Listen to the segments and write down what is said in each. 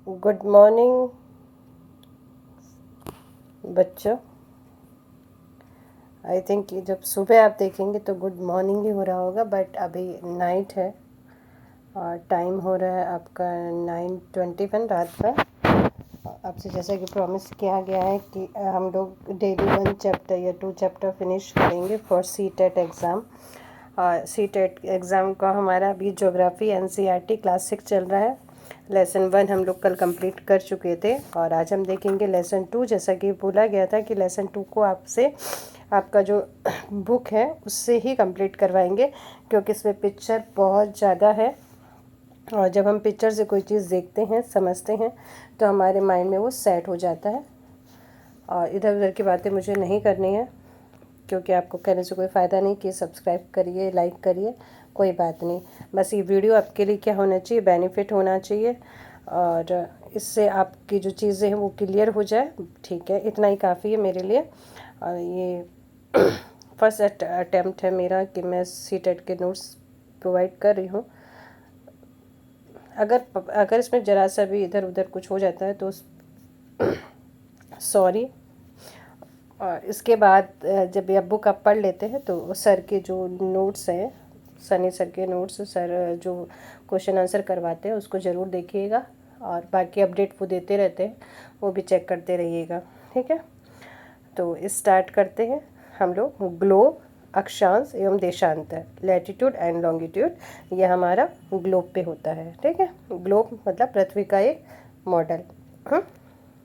Good morning बच्चों। I think जब सुबह आप देखेंगे तो गुड मॉर्निंग ही हो रहा होगा, बट अभी नाइट है और टाइम हो रहा है आपका 9:21 रात का। आपसे जैसा कि प्रॉमिस किया गया है कि हम लोग डेली 1 चैप्टर या 2 चैप्टर फिनिश करेंगे for CTET exam. CTET exam का हमारा अभी ज्योग्राफी एनसीईआरटी क्लास 6 चल रहा है। लेसन 1 हम लोग कल कंप्लीट कर चुके थे और आज हम देखेंगे लेसन 2। जैसा कि बोला गया था कि लेसन 2 को आपसे आपका जो बुक है उससे ही कंप्लीट करवाएंगे, क्योंकि इसमें पिक्चर बहुत ज़्यादा है और जब हम पिक्चर से कोई चीज़ देखते हैं, समझते हैं, तो हमारे माइंड में वो सेट हो जाता है। और इधर उधर की बातें मुझे नहीं करनी है, क्योंकि आपको कहने से कोई फ़ायदा नहीं कि सब्सक्राइब करिए, लाइक करिए, कोई बात नहीं। बस ये वीडियो आपके लिए क्या होना चाहिए, बेनिफिट होना चाहिए और इससे आपकी जो चीज़ें हैं वो क्लियर हो जाए। ठीक है, इतना ही काफ़ी है मेरे लिए। और ये फर्स्ट अटैम्प्ट है मेरा कि मैं सीटेट के नोट्स प्रोवाइड कर रही हूँ। अगर इसमें ज़रा सा भी इधर उधर कुछ हो जाता है तो सॉरी। और इसके बाद जब ये बुक आप पढ़ लेते हैं तो सर के जो नोट्स हैं, सनी सर के नोट्स, सर जो क्वेश्चन आंसर करवाते हैं उसको ज़रूर देखिएगा और बाकी अपडेट वो देते रहते हैं, वो भी चेक करते रहिएगा। ठीक है, तो स्टार्ट करते हैं हम लोग। ग्लोब, अक्षांश एवं देशांतर, लैटिट्यूड एंड लॉन्गिट्यूड, ये हमारा ग्लोब पे होता है। ठीक है, ग्लोब मतलब पृथ्वी का एक मॉडल।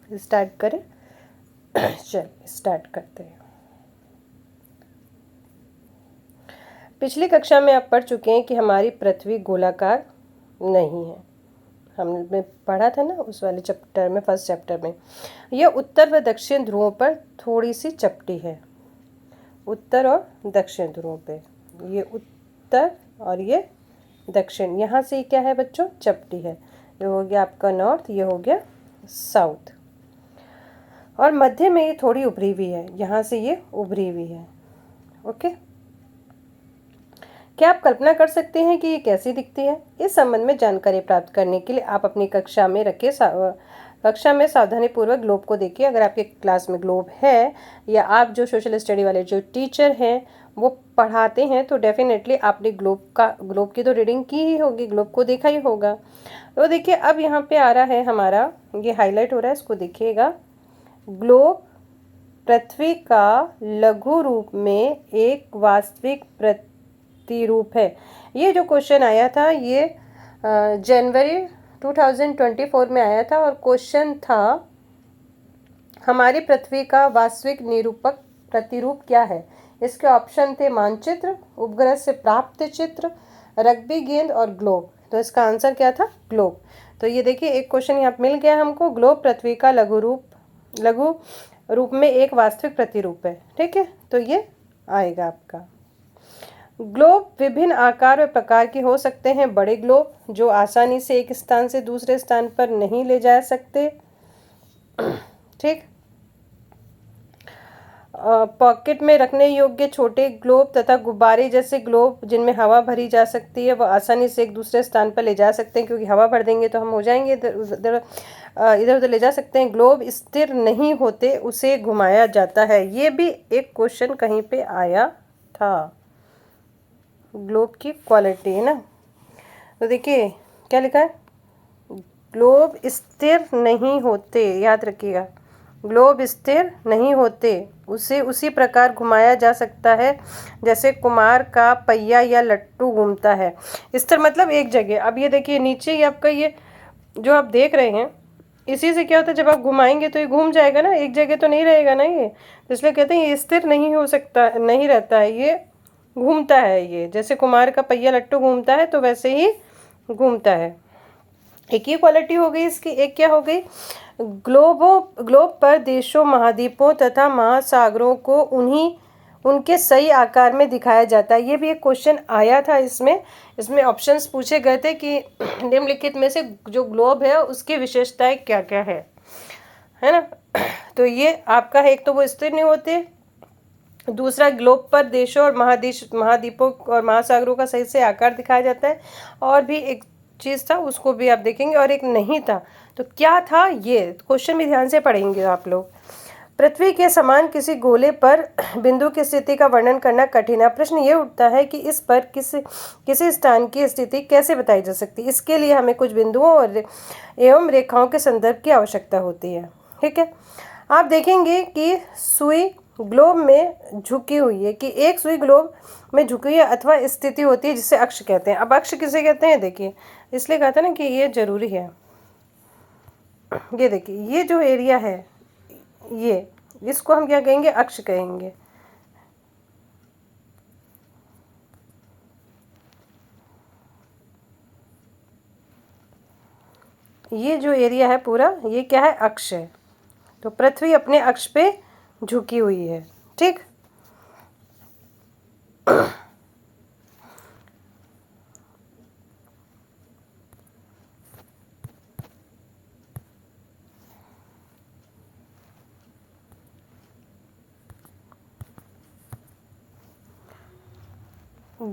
स्टार्ट करें। चल स्टार्ट करते हैं। पिछली कक्षा में आप पढ़ चुके हैं कि हमारी पृथ्वी गोलाकार नहीं है। हमने पढ़ा था ना उस वाले चैप्टर में, फर्स्ट चैप्टर में। यह उत्तर व दक्षिण ध्रुवों पर थोड़ी सी चपटी है। उत्तर और दक्षिण ध्रुवों पे, ये उत्तर और ये दक्षिण, यहाँ से क्या है बच्चों, चपटी है। ये हो गया आपका नॉर्थ, ये हो गया साउथ। और मध्य में ये थोड़ी उभरी हुई है, यहाँ से ये उभरी हुई है। ओके, क्या आप कल्पना कर सकते हैं कि ये कैसी दिखती है? इस संबंध में जानकारी प्राप्त करने के लिए आप अपनी कक्षा में सावधानी पूर्वक ग्लोब को देखिए। अगर आपके क्लास में ग्लोब है या आप जो सोशल स्टडी वाले जो टीचर हैं वो पढ़ाते हैं तो डेफिनेटली आपने ग्लोब की तो रीडिंग की ही होगी, ग्लोब को देखा ही होगा। तो देखिए अब यहाँ पे आ रहा है हमारा, ये हाईलाइट हो रहा है, इसको देखिएगा। ग्लोब पृथ्वी का लघु रूप में एक वास्तविक प्रतिरूप है। ये जो क्वेश्चन आया था ये जनवरी 2024 में आया था और क्वेश्चन था हमारी पृथ्वी का वास्तविक निरूपक प्रतिरूप क्या है। इसके ऑप्शन थे मानचित्र, उपग्रह से प्राप्त चित्र, रग्बी गेंद और ग्लोब। तो इसका आंसर क्या था, ग्लोब। तो ये देखिए एक क्वेश्चन यहाँ मिल गया हमको। ग्लोब पृथ्वी का लघु रूप में एक वास्तविक प्रतिरूप है। ठीक है, तो ये आएगा आपका। ग्लोब विभिन्न आकार व प्रकार के हो सकते हैं। बड़े ग्लोब जो आसानी से एक स्थान से दूसरे स्थान पर नहीं ले जा सकते। ठीक, पॉकेट में रखने योग्य छोटे ग्लोब तथा गुब्बारे जैसे ग्लोब जिनमें हवा भरी जा सकती है, वह आसानी से एक दूसरे स्थान पर ले जा सकते हैं, क्योंकि हवा भर देंगे तो हम हो जाएंगे इधर उधर ले जा सकते हैं। ग्लोब स्थिर नहीं होते, उसे घुमाया जाता है। ये भी एक क्वेश्चन कहीं पे आया था। ग्लोब की क्वालिटी है ना, तो देखिए क्या लिखा है, ग्लोब स्थिर नहीं होते, याद रखिएगा, ग्लोब स्थिर नहीं होते, उसे उसी प्रकार घुमाया जा सकता है जैसे कुमार का पहिया या लट्टू घूमता है। स्थिर मतलब एक जगह। अब ये देखिए नीचे ही आपका ये जो आप देख रहे हैं, इसी से क्या होता है, जब आप घुमाएंगे तो ये घूम जाएगा ना, एक जगह तो नहीं रहेगा ना ये, तो इसलिए कहते हैं ये स्थिर नहीं हो सकता, नहीं रहता है, ये घूमता है। ये जैसे कुमार का पहिया लट्टू घूमता है तो वैसे ही घूमता है। एक ये क्वालिटी हो गई इसकी। एक क्या हो गई, ग्लोब पर देशों, महाद्वीपों तथा महासागरों को उनके सही आकार में दिखाया जाता है। ये भी एक क्वेश्चन आया था इसमें ऑप्शंस पूछे गए थे कि निम्नलिखित में से जो ग्लोब है उसकी विशेषताएं क्या क्या है ना। तो ये आपका है, एक तो वो स्थिर नहीं होते, दूसरा ग्लोब पर देशों और महाद्वीपों और महासागरों का सही से आकार दिखाया जाता है, और भी एक चीज़ था उसको भी आप देखेंगे और एक नहीं था। तो क्या था ये क्वेश्चन भी ध्यान से पढ़ेंगे आप लोग। पृथ्वी के समान किसी गोले पर बिंदु की स्थिति का वर्णन करना कठिन है। प्रश्न ये उठता है कि इस पर किसी स्थान की स्थिति कैसे बताई जा सकती है। इसके लिए हमें कुछ बिंदुओं और एवं रेखाओं के संदर्भ की आवश्यकता होती है। ठीक है, आप देखेंगे कि सुई ग्लोब में झुकी हुई है, कि एक सुई ग्लोब में झुकी हुई है अथवा स्थिति होती है जिसे अक्ष कहते हैं। अब अक्ष किसे कहते हैं, देखिए इसलिए कहा था ना कि ये जरूरी है। ये देखिए ये जो एरिया है ये, इसको हम क्या कहेंगे, अक्ष कहेंगे। ये जो एरिया है पूरा, ये क्या है, अक्ष है। तो पृथ्वी अपने अक्ष पे झुकी हुई है। ठीक,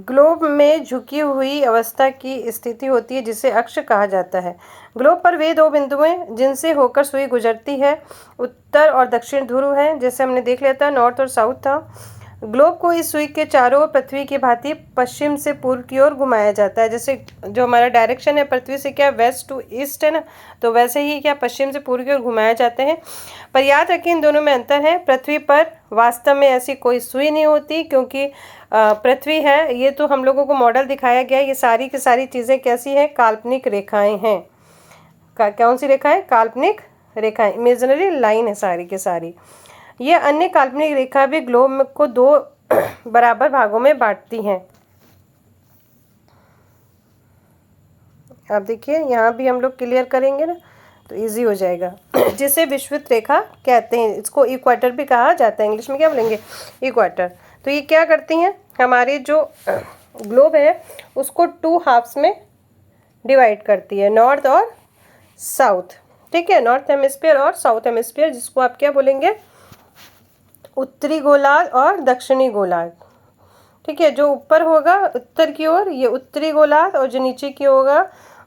ग्लोब में झुकी हुई अवस्था की स्थिति होती है जिसे अक्ष कहा जाता है। ग्लोब पर वे दो बिंदुएं जिनसे होकर सुई गुजरती है उत्तर और दक्षिण ध्रुव हैं, जैसे हमने देख लिया था, नॉर्थ और साउथ था। ग्लोब को इस सुई के चारों ओर पृथ्वी की भांति पश्चिम से पूर्व की ओर घुमाया जाता है। जैसे जो हमारा डायरेक्शन है पृथ्वी से क्या वेस्ट टू ईस्ट है ना, तो वैसे ही क्या पश्चिम से पूर्व की ओर घुमाए जाते हैं। पर याद रखें इन दोनों में अंतर है। पृथ्वी पर वास्तव में ऐसी कोई सुई नहीं होती, क्योंकि पृथ्वी है, ये तो हम लोगों को मॉडल दिखाया गया है। ये सारी की सारी चीज़ें कैसी हैं, काल्पनिक रेखाएं हैं। कौन सी रेखाएं, काल्पनिक रेखाएं, इमेजिनरी लाइन है सारी की सारी। ये अन्य काल्पनिक रेखा भी ग्लोब को दो बराबर भागों में बांटती हैं। आप देखिए यहाँ भी हम लोग क्लियर करेंगे ना तो इजी हो जाएगा। जिसे विषुवत रेखा कहते हैं, इसको इक्वेटर भी कहा जाता है। इंग्लिश में क्या बोलेंगे, इक्वेटर। तो ये क्या करती हैं, हमारे जो ग्लोब है उसको 2 हाफ्स में डिवाइड करती है, नॉर्थ और साउथ। ठीक है, नॉर्थ हेमिस्फीयर और साउथ हेमिस्फीयर, जिसको आप क्या बोलेंगे, उत्तरी गोलार्ध और दक्षिणी गोलार्ध। ठीक है, जो ऊपर होगा उत्तर की ओर ये उत्तरी गोलार्ध, और जो नीचे की होगा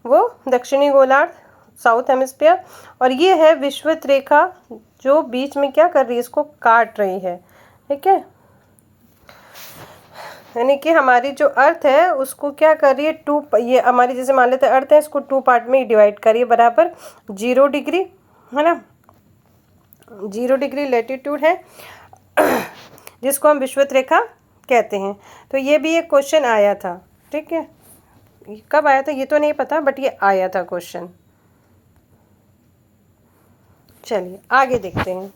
वो दक्षिणी गोलार्ध, साउथ हेमिस्फीयर। और ये है विषुवत रेखा जो बीच में क्या कर रही है, इसको काट रही है। ठीक है, यानी कि हमारी जो अर्थ है उसको क्या कर रही है, ये हमारी जैसे मान लेते हैं अर्थ है, इसको 2 पार्ट में डिवाइड करिए बराबर 0 डिग्री, है ना, 0 डिग्री लेटीट्यूड है जिसको हम विषुवत रेखा कहते हैं। तो ये भी एक क्वेश्चन आया था। ठीक है, कब आया था ये तो नहीं पता, बट ये आया था क्वेश्चन। चलिए आगे देखते हैं।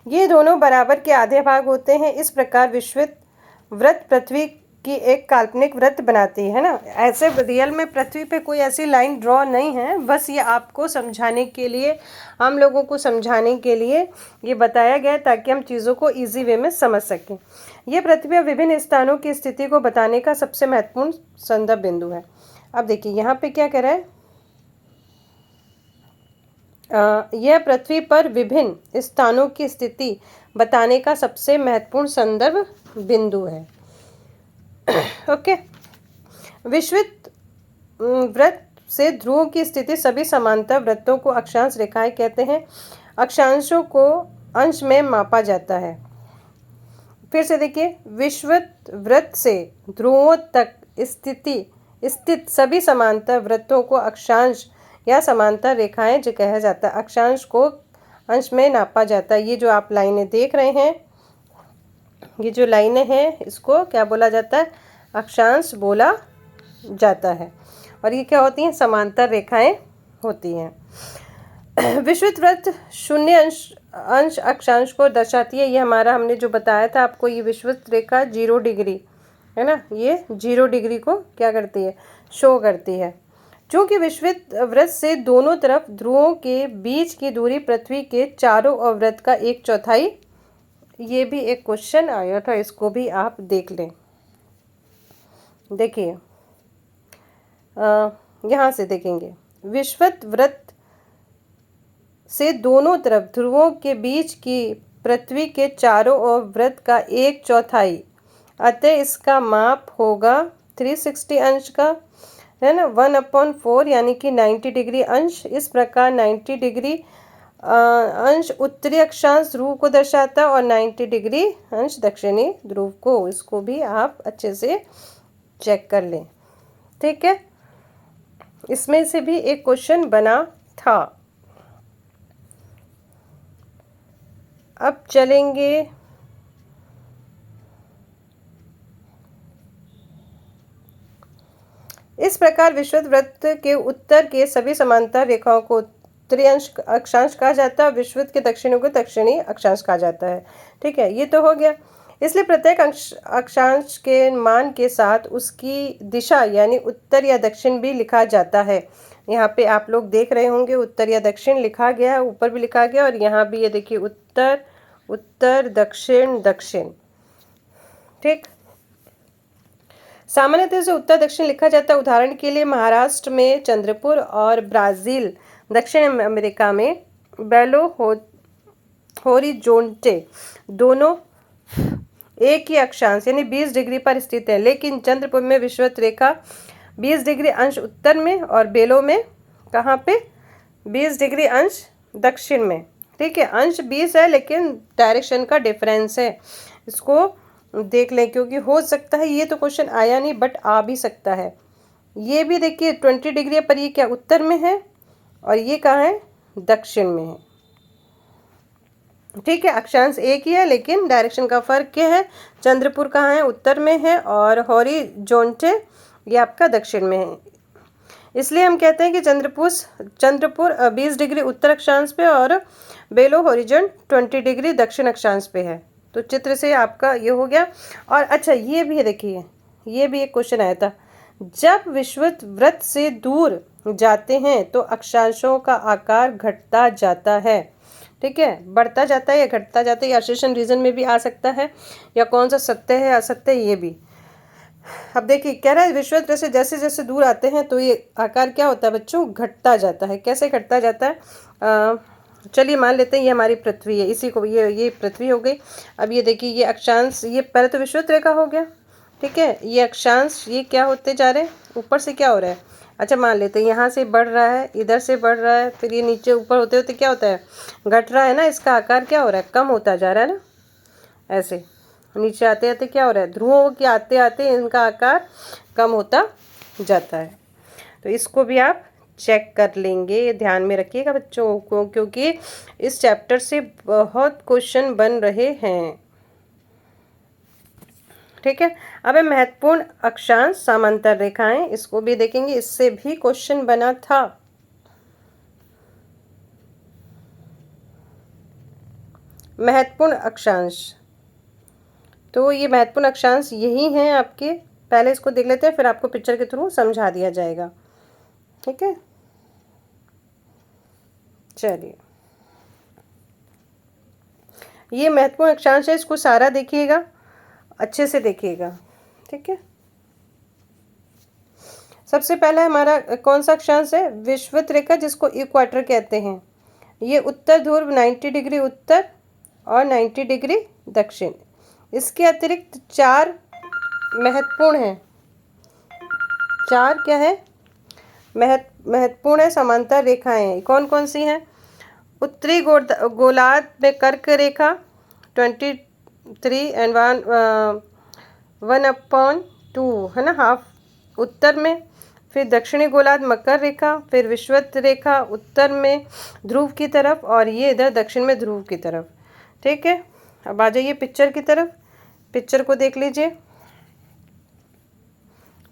ये दोनों बराबर के आधे भाग होते हैं। इस प्रकार विषुवत वृत्त पृथ्वी की एक काल्पनिक वृत्त बनाती है ना। ऐसे रियल में पृथ्वी पे कोई ऐसी लाइन ड्रॉ नहीं है, बस ये आपको समझाने के लिए, हम लोगों को समझाने के लिए ये बताया गया है ताकि हम चीज़ों को इजी वे में समझ सकें। ये पृथ्वी और विभिन्न स्थानों की स्थिति को बताने का सबसे महत्वपूर्ण संदर्भ बिंदु है। अब देखिए यहाँ पे क्या कह रहा है, यह पृथ्वी पर विभिन्न स्थानों की स्थिति बताने का सबसे महत्वपूर्ण संदर्भ बिंदु है। ओके, विषुवत वृत्त से ध्रुवों की स्थिति सभी समांतर वृत्तों को अक्षांश रेखाएं कहते हैं। अक्षांशों को अंश में मापा जाता है। फिर से देखिए, विषुवत वृत्त से ध्रुवों तक स्थित सभी समांतर वृत्तों को अक्षांश या समांतर रेखाएं जो कहा जाता है। अक्षांश को अंश में नापा जाता है। ये जो आप लाइनें देख रहे हैं, ये जो लाइनें हैं, इसको क्या बोला जाता है, अक्षांश बोला जाता है। और ये क्या होती हैं, समांतर रेखाएं होती हैं। विषुवत वृत्त 0 अंश अक्षांश को दर्शाती है। ये हमारा हमने जो बताया था आपको, ये विषुवत रेखा 0 डिग्री है ना, ये 0 डिग्री को क्या करती है, शो करती है। चूँकि विषुवत वृत्त से दोनों तरफ ध्रुवों के बीच की दूरी पृथ्वी के चारों ओर वृत्त का 1/4, ये भी एक क्वेश्चन आया था, इसको भी आप देख लें। देखिए यहाँ से देखेंगे, विषुवत वृत्त से दोनों तरफ ध्रुवों के बीच की पृथ्वी के चारों ओर वृत्त का 1/4, अतः इसका माप होगा 360 अंश का। है ना, 1/4 यानी कि 90 डिग्री अंश। इस प्रकार 90 डिग्री अंश उत्तरी अक्षांश ध्रुव को दर्शाता है और 90 डिग्री अंश दक्षिणी ध्रुव को। इसको भी आप अच्छे से चेक कर लें, ठीक है। इसमें से भी एक क्वेश्चन बना था। अब चलेंगे इस प्रकार विषुवत वृत्त के उत्तर के सभी समांतर रेखाओं को उत्तरी अक्षांश कहा जाता है, विषुवत के दक्षिणी को दक्षिणी अक्षांश कहा जाता है, ठीक है। ये तो हो गया। इसलिए प्रत्येक अक्षांश के मान के साथ उसकी दिशा यानी उत्तर या दक्षिण भी लिखा जाता है। यहाँ पे आप लोग देख रहे होंगे उत्तर या दक्षिण लिखा गया है, ऊपर भी लिखा गया और यहाँ भी ये देखिए उत्तर उत्तर दक्षिण दक्षिण, ठीक। सामान्यतः से उत्तर दक्षिण लिखा जाता है। उदाहरण के लिए महाराष्ट्र में चंद्रपुर और ब्राज़ील दक्षिण अमेरिका में बेलो होरिज़ोन्टे दोनों एक ही अक्षांश यानी 20 डिग्री पर स्थित है, लेकिन चंद्रपुर में विषुवत रेखा 20 डिग्री अंश उत्तर में और बेलो में कहाँ पे 20 डिग्री अंश दक्षिण में, ठीक है। अंश 20 है लेकिन डायरेक्शन का डिफरेंस है, इसको देख लें क्योंकि हो सकता है ये तो क्वेश्चन आया नहीं बट आ भी सकता है। ये भी देखिए 20 डिग्री पर ये क्या उत्तर में है और ये कहाँ है दक्षिण में है, ठीक है। अक्षांश एक ही है लेकिन डायरेक्शन का फर्क क्या है, चंद्रपुर कहाँ है उत्तर में है और होरिज़ोन्टे ये आपका दक्षिण में है। इसलिए हम कहते हैं कि चंद्रपुर 20 डिग्री उत्तर अक्षांश पे और बेलो होरिज़ोन 20 डिग्री दक्षिण अक्षांश पे है। तो चित्र से आपका ये हो गया। और अच्छा ये भी देखिए, ये भी एक क्वेश्चन आया था, जब विषुवत वृत्त से दूर जाते हैं तो अक्षांशों का आकार घटता जाता है, ठीक है। बढ़ता जाता है या घटता जाता है, या आश्लेषण रीजन में भी आ सकता है, या कौन सा सत्य है असत्य ये भी। अब देखिए कह रहा है विषुवत वृत्त से जैसे जैसे दूर आते हैं तो ये आकार क्या होता है बच्चों, घटता जाता है। कैसे घटता जाता है, चलिए मान लेते हैं ये हमारी पृथ्वी है, इसी को ये पृथ्वी हो गई। अब ये देखिए ये अक्षांश, ये पहले तो विषुवत रेखा हो गया, ठीक है। ये अक्षांश ये क्या होते जा रहे हैं, ऊपर से क्या हो रहा है, अच्छा मान लेते हैं यहाँ से बढ़ रहा है, इधर से बढ़ रहा है, फिर ये नीचे ऊपर होते होते क्या होता है घट रहा है ना, इसका आकार क्या हो रहा है कम होता जा रहा है ना। ऐसे नीचे आते आते क्या हो रहा है, ध्रुवों के आते आते इनका आकार कम होता जाता है। तो इसको भी आप चेक कर लेंगे, ध्यान में रखिएगा बच्चों को, क्योंकि इस चैप्टर से बहुत क्वेश्चन बन रहे हैं, ठीक है। अब है महत्वपूर्ण अक्षांश समांतर रेखाएं, इसको भी देखेंगे, इससे भी क्वेश्चन बना था। महत्वपूर्ण अक्षांश, तो ये महत्वपूर्ण अक्षांश यही हैं आपके, पहले इसको देख लेते हैं फिर आपको पिक्चर के थ्रू समझा दिया जाएगा, ठीक है। चलिए ये महत्वपूर्ण अक्षांश है, इसको सारा देखिएगा, अच्छे से देखिएगा, ठीक है। सबसे पहला हमारा कौन सा अक्षांश है, विषुवत रेखा जिसको इक्वेटर कहते हैं। ये उत्तर ध्रुव 90 डिग्री उत्तर और 90 डिग्री दक्षिण। इसके अतिरिक्त 4 महत्वपूर्ण हैं, 4 क्या है महत्वपूर्ण है समांतर रेखाएं। कौन कौन सी हैं, उत्तरी गोलार्ध में कर्क रेखा 23 एंड 1/2 है ना, हाफ उत्तर में। फिर दक्षिणी गोलार्ध मकर रेखा, फिर विषुवत रेखा उत्तर में ध्रुव की तरफ और ये इधर दक्षिण में ध्रुव की तरफ, ठीक है। अब आ जाइए पिक्चर की तरफ, पिक्चर को देख लीजिए,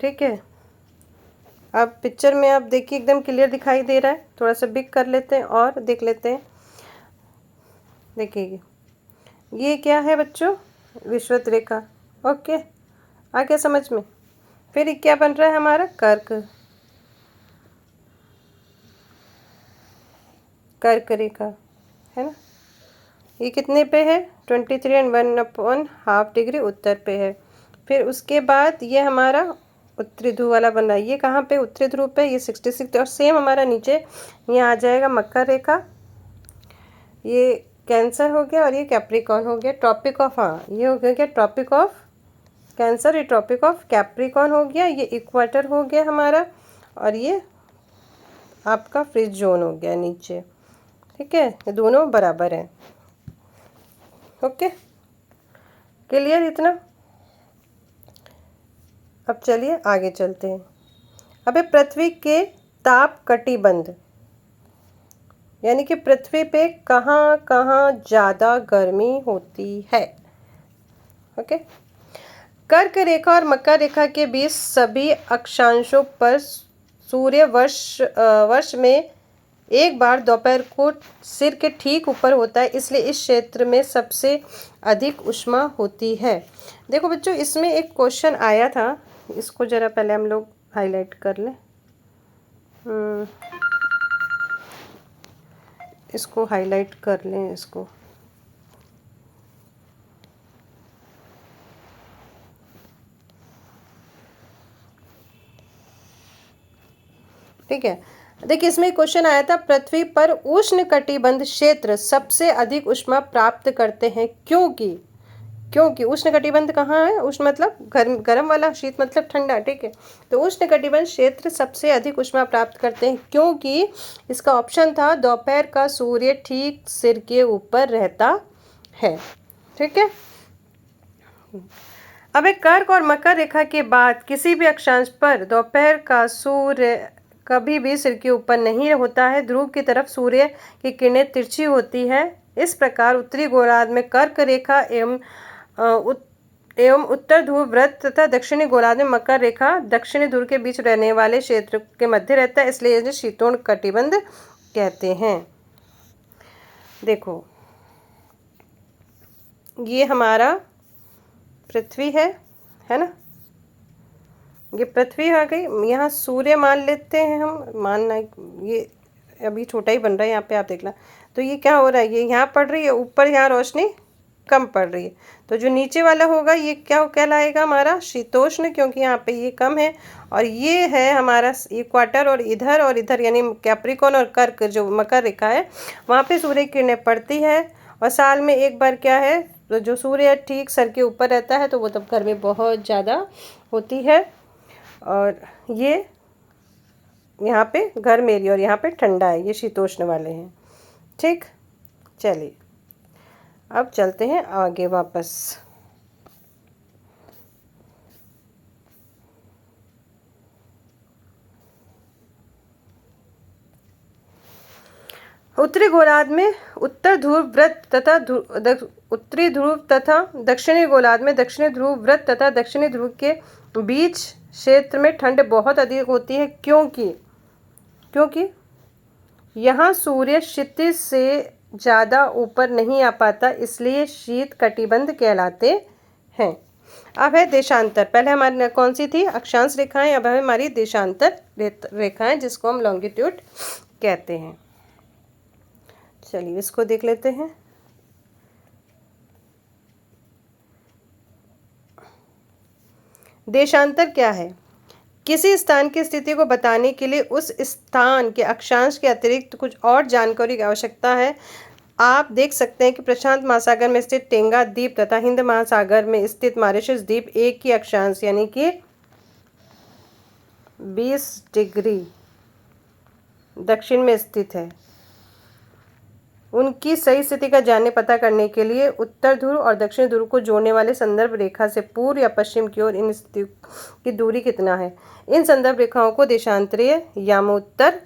ठीक है। अब पिक्चर में आप देखिए एकदम क्लियर दिखाई दे रहा है, थोड़ा सा बिग कर लेते हैं और देख लेते हैं। देखिए ये क्या है बच्चों, विषुवत रेखा, ओके आ गया समझ में। फिर क्या बन रहा है हमारा कर्क रेखा है ना, ये कितने पे है 23 एंड 1/2 डिग्री उत्तर पे है। फिर उसके बाद ये हमारा उत्तरी ध्रुव वाला बन रहा है, ये कहाँ पे उत्तरी ध्रुव पे, ये 66 और सेम हमारा नीचे यहाँ आ जाएगा मकर रेखा, ये कैंसर हो गया और ये कैप्रिकॉर्न हो गया, ट्रॉपिक ऑफ, हाँ ये हो गया ट्रॉपिक ऑफ कैंसर, ये ट्रॉपिक ऑफ कैप्रिकॉर्न हो गया, ये इक्वेटर हो गया हमारा और ये आपका फ्रिज जोन हो गया नीचे। ठीक है, ये दोनों बराबर हैं। ओके, क्लियर इतना। अब चलिए आगे चलते हैं। अब पृथ्वी के ताप कटिबंध, यानी कि पृथ्वी पे कहाँ कहाँ ज़्यादा गर्मी होती है। ओके, कर्क रेखा और मकर रेखा के बीच सभी अक्षांशों पर सूर्य वर्ष में एक बार दोपहर को सिर के ठीक ऊपर होता है, इसलिए इस क्षेत्र में सबसे अधिक ऊष्मा होती है। देखो बच्चों, इसमें एक क्वेश्चन आया था, इसको ज़रा पहले हम लोग हाईलाइट कर लें। इसको हाईलाइट कर लें इसको। ठीक है, देखिए इसमें क्वेश्चन आया था, पृथ्वी पर उष्ण कटिबंध क्षेत्र सबसे अधिक ऊष्मा प्राप्त करते हैं क्योंकि क्योंकि उष्ण कटिबंध कहाँ है, उष्ण मतलब गर्म वाला, शीत मतलब ठंडा। ठीक है, तो उष्ण कटिबंध क्षेत्र सबसे अधिक ऊष्मा प्राप्त करते हैं क्योंकि इसका ऑप्शन था दोपहर का सूर्य ठीक सिर के ऊपर रहता है। ठीक है, अब एक कर्क और मकर रेखा के बाद किसी भी अक्षांश पर दोपहर का सूर्य कभी भी सिर के ऊपर नहीं होता है, ध्रुव की तरफ सूर्य की किरणें तिरछी होती है। इस प्रकार उत्तरी गोलार्ध में कर्क रेखा एवं उत्तर ध्रुव वृत्त तथा दक्षिणी गोलार्ध में मकर रेखा दक्षिणी ध्रुव के बीच रहने वाले क्षेत्र के मध्य रहता है, इसलिए इसे शीतोष्ण कटिबंध कहते हैं। देखो ये हमारा पृथ्वी है ना, ये पृथ्वी आ गई। यहाँ सूर्य मान लेते हैं हम, मानना ये अभी छोटा ही बन रहा है यहाँ पे, आप देखना। तो ये क्या हो रहा है, ये यहाँ पड़ रही है ऊपर, यहाँ रोशनी कम पड़ रही है, तो जो नीचे वाला होगा ये क्या कहलाएगा, हमारा शीतोष्ण, क्योंकि यहाँ पे ये कम है। और ये है हमारा इक्वाटर, और इधर यानी कैप्रिकॉन और कर्क जो मकर रेखा है, वहाँ पे सूर्य की किरणें पड़ती है। और साल में एक बार क्या है, तो जो सूर्य ठीक सर के ऊपर रहता है, तो वो तब गर्मी बहुत ज़्यादा होती है। और ये यहाँ पे गर्म एरिया और यहाँ पे ठंडा है, ये शीतोष्ण वाले हैं। ठीक, चलिए अब चलते हैं आगे वापस। उत्तरी गोलार्ध में उत्तर ध्रुव वृत्त तथा उत्तरी ध्रुव तथा दक्षिणी गोलार्ध में दक्षिणी ध्रुव वृत्त तथा दक्षिणी ध्रुव के बीच क्षेत्र में ठंड बहुत अधिक होती है क्योंकि यहाँ सूर्य क्षितिज से ज़्यादा ऊपर नहीं आ पाता, इसलिए शीत कटिबंध कहलाते हैं। अब है देशांतर। पहले हमारी कौन सी थी, अक्षांश रेखाएं, अब है हमारी देशांतर रेखाएं, जिसको हम लॉन्गिट्यूड कहते हैं। चलिए इसको देख लेते हैं। देशांतर क्या है, किसी स्थान की स्थिति को बताने के लिए उस स्थान के अक्षांश के अतिरिक्त कुछ और जानकारी की आवश्यकता है। आप देख सकते हैं कि प्रशांत महासागर में स्थित टेंगा द्वीप तथा हिंद महासागर में स्थित मॉरिशस द्वीप एक ही अक्षांश यानी कि 20 डिग्री दक्षिण में स्थित है। उनकी सही स्थिति का जानने पता करने के लिए उत्तर ध्रुव और दक्षिण ध्रुव को जोड़ने वाले संदर्भ रेखा से पूर्व या पश्चिम की ओर इन स्थितियों की दूरी कितना है, इन संदर्भ रेखाओं को देशांतरीय यामोत्तर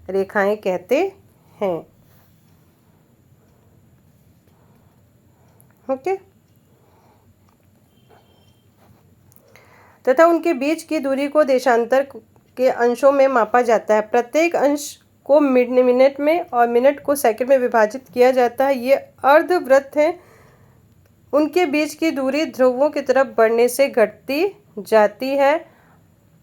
रेखाएं कहते हैं। ओके, तथा उनके बीच की दूरी को देशांतर के अंशों में मापा जाता है। प्रत्येक अंश को मिनट में और मिनट को सेकंड में विभाजित किया जाता है। ये अर्धवृत्त हैं। उनके बीच की दूरी ध्रुवों की तरफ बढ़ने से घटती जाती है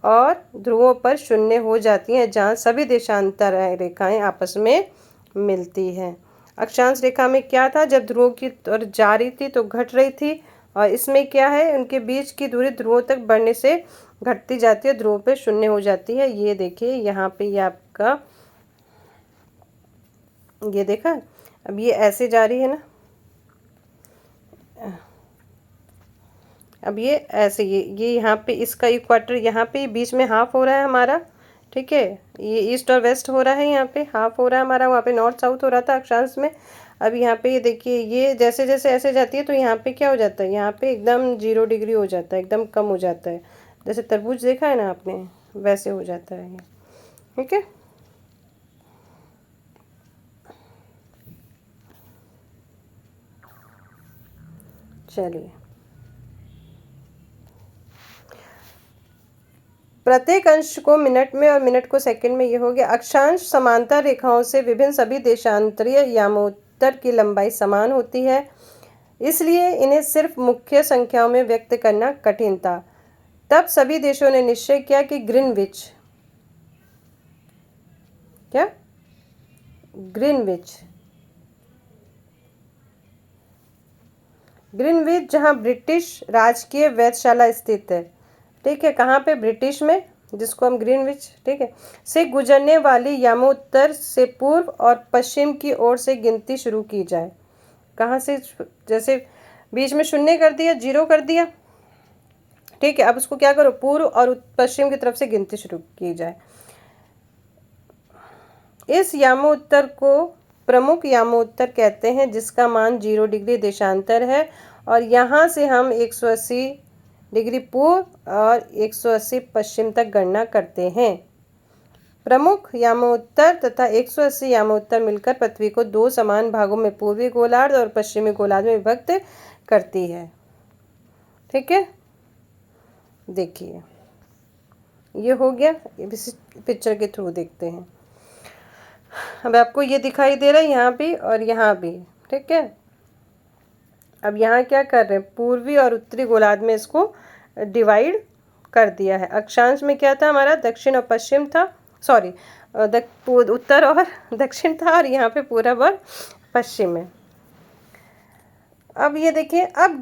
और ध्रुवों पर शून्य हो जाती हैं, जहाँ सभी देशांतर रेखाएं आपस में मिलती हैं। अक्षांश रेखा में क्या था, जब ध्रुवों की ओर जा रही थी तो घट रही थी, और इसमें क्या है, उनके बीच की दूरी ध्रुवों तक बढ़ने से घटती जाती है, ध्रुवों पे शून्य हो जाती है। ये देखिए यहाँ पे ये आपका ये देखा, अब ये ऐसे जा रही है ना, अब ये ऐसे ये यहाँ पे इसका इक्वाटर यहाँ पे बीच में हाफ हो रहा है हमारा, ठीक है, ये ईस्ट और वेस्ट हो रहा है, यहाँ पे हाफ हो रहा है हमारा, वहाँ पे नॉर्थ साउथ हो रहा था अक्षांश में। अब यहाँ पे ये देखिए, ये जैसे जैसे ऐसे जाती है तो यहाँ पे क्या हो जाता है, यहाँ पे एकदम 0 डिग्री हो जाता है, एकदम कम हो जाता है। जैसे तरबूज देखा है ना आपने, वैसे हो जाता है ये। ठीक है, चलिए। प्रत्येक अंश को मिनट में और मिनट को सेकंड में, ये हो गया। अक्षांश समांतर रेखाओं से विभिन्न सभी देशांतरीय यामोत्तर की लंबाई समान होती है, इसलिए इन्हें सिर्फ मुख्य संख्याओं में व्यक्त करना कठिन था। तब सभी देशों ने निश्चय किया कि ग्रीनविच, क्या ग्रीनविच, ग्रीनविच जहां ब्रिटिश राजकीय वेधशाला स्थित है, ठीक है, कहाँ पे, ब्रिटिश में, जिसको हम ग्रीनविच, ठीक है, से गुजरने वाली यामोत्तर से पूर्व और पश्चिम की ओर से गिनती शुरू की जाए। कहाँ से, जैसे बीच में शून्य कर दिया, 0 कर दिया, ठीक है, अब उसको क्या करो, पूर्व और पश्चिम की तरफ से गिनती शुरू की जाए। इस यामोत्तर को प्रमुख यामोत्तर कहते हैं, जिसका मान 0 डिग्री देशांतर है, और यहाँ से हम 180 डिग्री पूर्व और 180 पश्चिम तक गणना करते हैं। प्रमुख यामोत्तर तथा 180 यामोत्तर मिलकर पृथ्वी को 2 समान भागों में, पूर्वी गोलार्ध और पश्चिमी गोलार्ध में विभक्त करती है। ठीक है, देखिए ये हो गया, इस पिक्चर के थ्रू देखते हैं। अब आपको ये दिखाई दे रहा है यहाँ भी और यहाँ भी, ठीक है। अब यहाँ क्या कर रहे हैं, पूर्वी और उत्तरी गोलार्ध में इसको डिवाइड कर दिया है। अक्षांश में क्या था हमारा, दक्षिण और पश्चिम था, सॉरी उत्तर और दक्षिण था, और यहाँ पे पूरब और पश्चिम है। अब ये देखिए, अब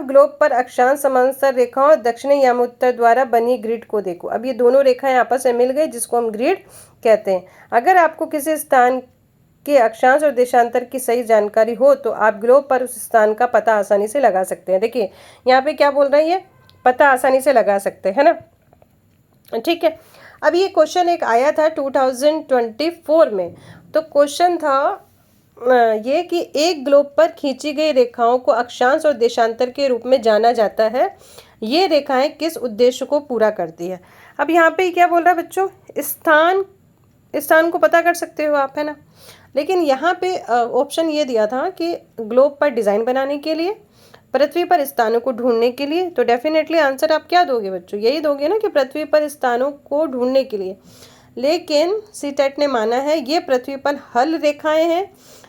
ग्लोब पर अक्षांश समांतर रेखाओं और दक्षिणी यामोत्तर द्वारा बनी ग्रिड को देखो। अब ये दोनों रेखाएं आपस में मिल गई, जिसको हम ग्रिड कहते हैं। अगर आपको किसी स्थान के अक्षांश और देशांतर की सही जानकारी हो तो आप ग्लोब पर उस स्थान का पता आसानी से लगा सकते हैं। देखिए यहाँ पे क्या बोल रही है, पता आसानी से लगा सकते हैं ना, ठीक है। अब ये क्वेश्चन एक आया था 2024 में, तो क्वेश्चन था ये कि एक ग्लोब पर खींची गई रेखाओं को अक्षांश और देशांतर के रूप में जाना जाता है, ये रेखाएं किस उद्देश्य को पूरा करती है। अब यहाँ पे क्या बोल रहा है बच्चों, स्थान को पता कर सकते हो आप, है ना, लेकिन यहाँ पे ऑप्शन ये दिया था कि ग्लोब पर डिज़ाइन बनाने के लिए, पृथ्वी पर स्थानों को ढूंढने के लिए। तो डेफिनेटली आंसर आप क्या दोगे बच्चों, यही दोगे ना कि पृथ्वी पर स्थानों को ढूंढने के लिए। लेकिन सीटेट ने माना है ये पृथ्वी पर हल रेखाएं हैं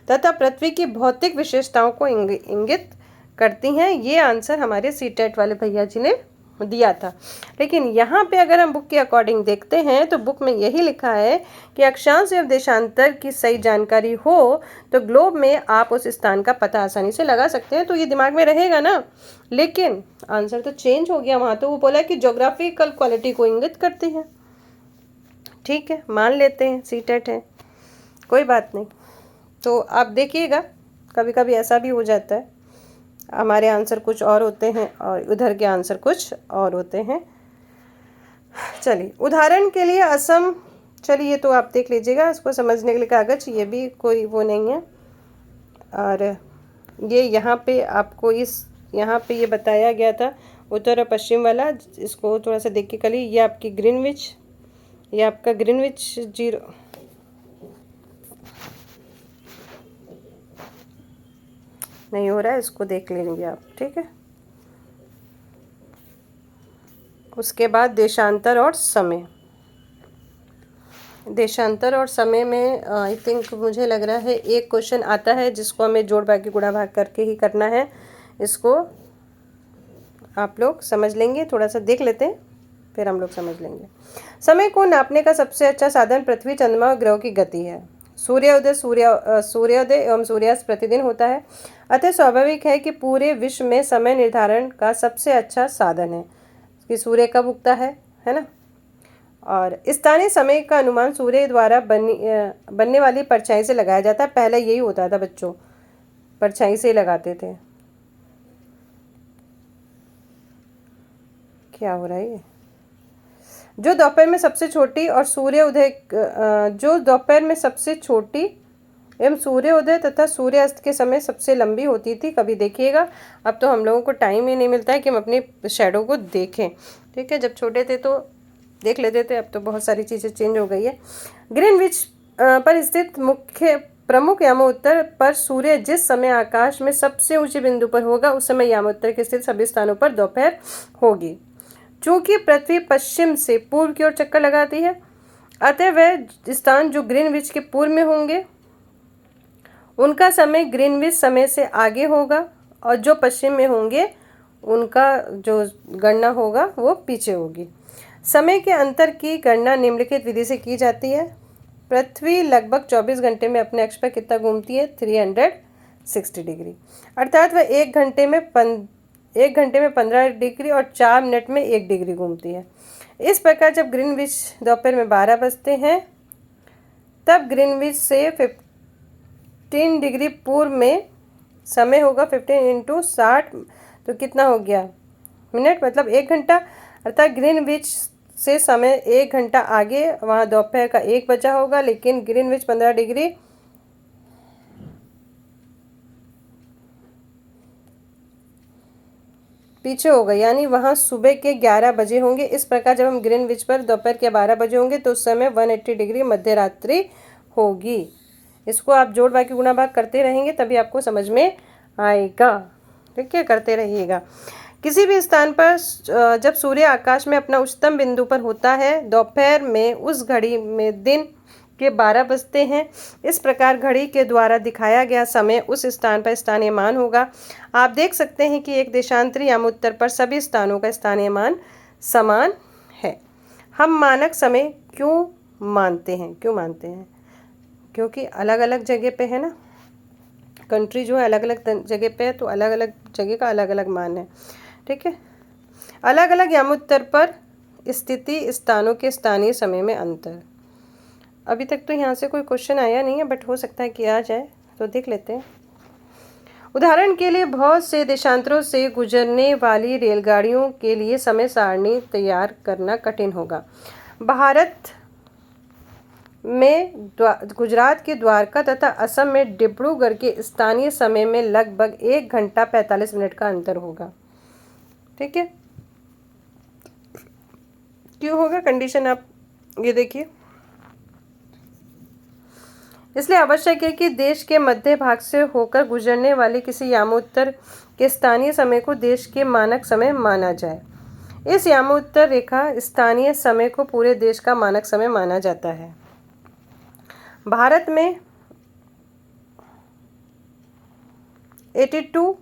तथा पृथ्वी की भौतिक विशेषताओं को इंगित करती हैं। ये आंसर हमारे सीटेट वाले भैया जी ने दिया था। लेकिन यहाँ पे अगर हम बुक के अकॉर्डिंग देखते हैं तो बुक में यही लिखा है कि अक्षांश एवं देशांतर की सही जानकारी हो तो ग्लोब में आप उस स्थान का पता आसानी से लगा सकते हैं। तो ये दिमाग में रहेगा ना, लेकिन आंसर तो चेंज हो गया। वहाँ तो वो बोला कि ज्योग्राफिकल क्वालिटी को इंगित करती है। ठीक है, मान लेते हैं सीटेट है, कोई बात नहीं। तो आप देखिएगा, कभी कभी ऐसा भी हो जाता है, हमारे आंसर कुछ और होते हैं और उधर के आंसर कुछ और होते हैं। चलिए उदाहरण के लिए असम, चलिए तो आप देख लीजिएगा, इसको समझने के लिए कागज, ये भी कोई वो नहीं है। और ये यहाँ पे आपको यहाँ पे ये बताया गया था उत्तर और पश्चिम वाला, इसको थोड़ा सा देख के करिए। ये आपकी ग्रीनविच, ये आपका ग्रीनविच 0 नहीं हो रहा है, इसको देख लेंगे आप, ठीक है। उसके बाद देशांतर और समय, देशांतर और समय में आई थिंक मुझे लग रहा है एक क्वेश्चन आता है जिसको हमें जोड़ भाग के गुणा भाग करके ही करना है। इसको आप लोग समझ लेंगे, थोड़ा सा देख लेते हैं फिर हम लोग समझ लेंगे। समय को नापने का सबसे अच्छा साधन पृथ्वी, चंद्रमा और ग्रहों की गति है। सूर्योदय एवं सूर्यास्त प्रतिदिन होता है, अतः स्वाभाविक है कि पूरे विश्व में समय निर्धारण का सबसे अच्छा साधन है कि सूर्य कब उगता है ना। और स्थानीय समय का अनुमान सूर्य द्वारा बनने वाली परछाई से लगाया जाता है। पहले यही होता था बच्चों, परछाई से ही लगाते थे। क्या हो रहा है ये, जो दोपहर में सबसे छोटी और सूर्योदय जो दोपहर में सबसे छोटी एवं सूर्योदय तथा सूर्यास्त के समय सबसे लंबी होती थी। कभी देखिएगा, अब तो हम लोगों को टाइम ही नहीं मिलता है कि हम अपनी शैडो को देखें। ठीक है, जब छोटे थे तो देख लेते थे, अब तो बहुत सारी चीज़ें चेंज हो गई है। ग्रीनविच पर स्थित प्रमुख यामोत्तर पर सूर्य जिस समय आकाश में सबसे ऊंचे बिंदु पर होगा उस समय यामोत्तर के स्थित सभी स्थानों पर दोपहर होगी। चूंकि पृथ्वी पश्चिम से पूर्व की ओर चक्कर लगाती है, अतः वह स्थान जो ग्रीनविच के पूर्व में होंगे उनका समय ग्रीनविच समय से आगे होगा, और जो पश्चिम में होंगे उनका जो गणना होगा वो पीछे होगी। समय के अंतर की गणना निम्नलिखित विधि से की जाती है। पृथ्वी लगभग 24 घंटे में अपने अक्ष पर कितना घूमती है? 360 डिग्री, अर्थात वह एक घंटे में 15 डिग्री और 4 मिनट में 1 डिग्री घूमती है। इस प्रकार जब ग्रीनविच दोपहर में 12 बजते हैं तब ग्रीनविच से 15 डिग्री पूर्व में समय होगा 15 इंटू 60, तो कितना हो गया मिनट, मतलब 1 घंटा, अर्थात ग्रीनविच से समय 1 घंटा आगे वहाँ दोपहर का 1 बजा होगा, लेकिन ग्रीनविच 15 डिग्री पीछे होगा, यानी वहाँ सुबह के 11 बजे होंगे। इस प्रकार जब हम ग्रीनविच पर दोपहर के 12 बजे होंगे तो उस समय 180 डिग्री मध्य रात्रि होगी। इसको आप जोड़ बाकी गुणा भाग करते रहेंगे तभी आपको समझ में आएगा। ठीक है, करते रहिएगा। किसी भी स्थान पर जब सूर्य आकाश में अपना उच्चतम बिंदु पर होता है दोपहर में उस घड़ी में दिन के 12 बजते हैं। इस प्रकार घड़ी के द्वारा दिखाया गया समय उस स्थान पर स्थानीय मान होगा। आप देख सकते हैं कि एक देशांतरी यामोत्तर पर सभी स्थानों का स्थानीय मान समान है। हम मानक समय क्यों मानते हैं? क्योंकि अलग अलग जगह पे है ना, कंट्री जो है अलग अलग जगह पे है, तो अलग अलग जगह का अलग अलग मान है। ठीक है, अलग अलग यामोत्तर पर स्थिति स्थानों के स्थानीय समय में अंतर। अभी तक तो यहाँ से कोई क्वेश्चन आया नहीं है, बट हो सकता है कि आ जाए, तो देख लेते हैं। उदाहरण के लिए बहुत से देशांतरों से गुजरने वाली रेलगाड़ियों के लिए समय सारणी तैयार करना कठिन होगा। भारत में गुजरात के द्वारका तथा असम में डिब्रूगढ़ के स्थानीय समय में लगभग 1 घंटा 45 मिनट का अंतर होगा। ठीक है, क्यों होगा कंडीशन आप ये देखिए। इसलिए आवश्यक है कि देश के मध्य भाग से होकर गुजरने वाले किसी यामोत्तर के स्थानीय समय को देश के मानक समय माना जाए। इस यामोत्तर रेखा स्थानीय समय को पूरे देश का मानक समय माना जाता है। भारत में 82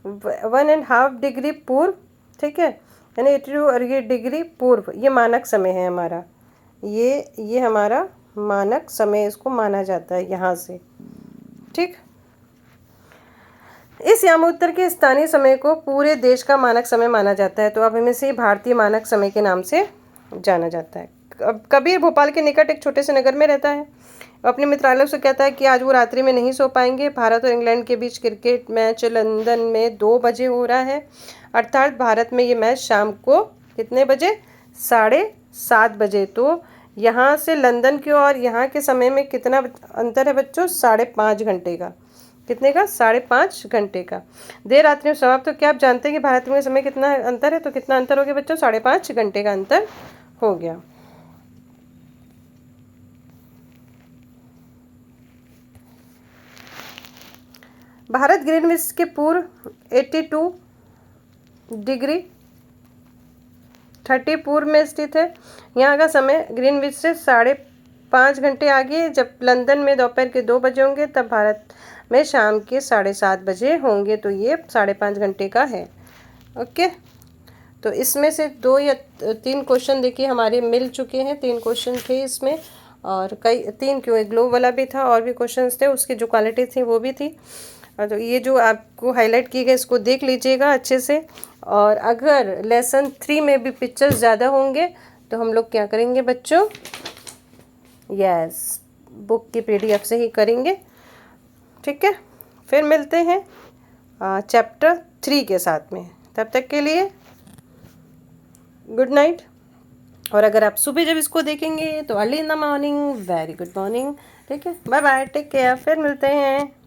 1.5 डिग्री पूर्व, ठीक है, यानी 82 डिग्री पूर्व ये मानक समय है हमारा। ये हमारा मानक समय इसको माना जाता है यहाँ से। ठीक, इस यामोत्तर के स्थानीय समय को पूरे देश का मानक समय माना जाता है, तो अब हमें से भारतीय मानक समय के नाम से जाना जाता है। अब कबीर भोपाल के निकट एक छोटे से नगर में रहता है। अपने मित्रालयों से कहता है कि आज वो रात्रि में नहीं सो पाएंगे। भारत और इंग्लैंड के बीच क्रिकेट मैच लंदन में 2 बजे हो रहा है, अर्थात भारत में ये मैच शाम को कितने बजे? 7:30 बजे। तो यहाँ से लंदन की और यहाँ के समय में कितना अंतर है बच्चों? 5.5 घंटे का। कितने का? 5.5 घंटे का। देर रात्रि में समाप्त। तो क्या आप जानते हैं कि भारत में समय कितना अंतर है? तो कितना अंतर हो गया बच्चों? 5.5 घंटे का अंतर हो गया। भारत ग्रीनविच के पूर्व 82 डिग्री 30 पूर्व में स्थित है। यहाँ का समय ग्रीनविच से 5.5 घंटे आगे। जब लंदन में दोपहर के 2 बजे होंगे तब भारत में शाम के 7:30 बजे होंगे, तो ये 5.5 घंटे का है। ओके, तो इसमें से 2 या 3 क्वेश्चन देखिए हमारे मिल चुके हैं। 3 क्वेश्चन थे इसमें, और कई 3 क्यों, ग्लोब वाला भी था और भी क्वेश्चंस थे, उसकी जो क्वालिटी थी वो भी थी। तो ये जो आपको हाईलाइट की गई इसको देख लीजिएगा अच्छे से। और अगर लेसन 3 में भी पिक्चर्स ज़्यादा होंगे तो हम लोग क्या करेंगे बच्चों? यस, बुक की PDF से ही करेंगे। ठीक है, फिर मिलते हैं चैप्टर 3 के साथ में। तब तक के लिए गुड नाइट। और अगर आप सुबह जब इसको देखेंगे तो early in the morning, very good morning. ठीक है, बाय बाय, टेक केयर, फिर मिलते हैं।